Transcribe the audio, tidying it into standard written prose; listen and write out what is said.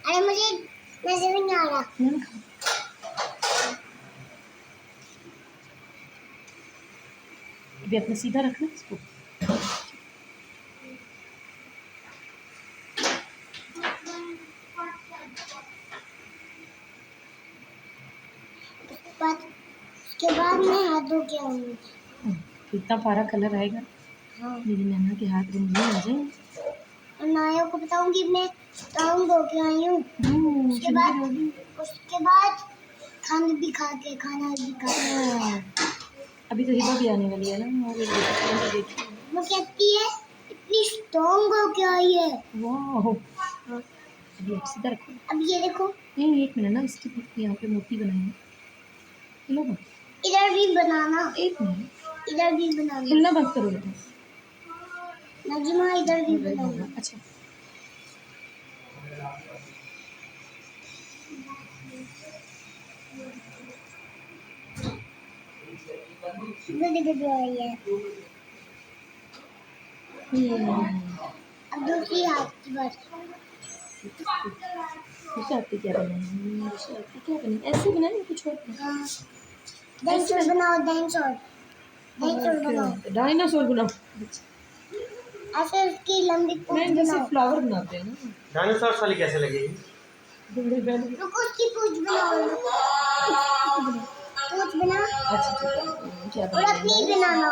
अरे मुझे नजर नहीं आ रहा। अभी अपना सीधा रखना इसको। उसके बाद मैं हाथ धो के आऊंगी। इतना प्यारा कलर आएगा। हाँ। मेरी नैना के हाथ रंगीन हो जाए। और नाया को बताऊंगी मैं टाउन धो के आई हूँ। उसके बाद खाना भी खा के अभी तो हिबा भी आने वाली है ना, वो देखिए वो कहती है इतनी स्ट्रॉन्ग हो के आई है। वाह। अभी आप सीधा रखो। अब ये देखो। नहीं, एक मिनट ना, इसकी यहाँ पे मोती बनाई है। हिलो मत। इधर भी बनाना। एक मिनट, इधर भी बनाना। हिलना बंद करो बेटा। नाजिमा इधर भी बनाना। अच्छा। अब दूसरी हाथ की बात। क्या बनाई? ऐसे बनाए कुछ और? डायनासोर बनाओ। डायनासोर बनाओ। ऐसे उसकी लंबी पूंछ बनाओ। फ्लावर बनाते हैं ना। डायनासोर वाली कैसे लगेगी? रुको उसकी पूंछ बनाओ। पूंछ बना। अच्छा ठीक है। क्या और अपनी बनाना।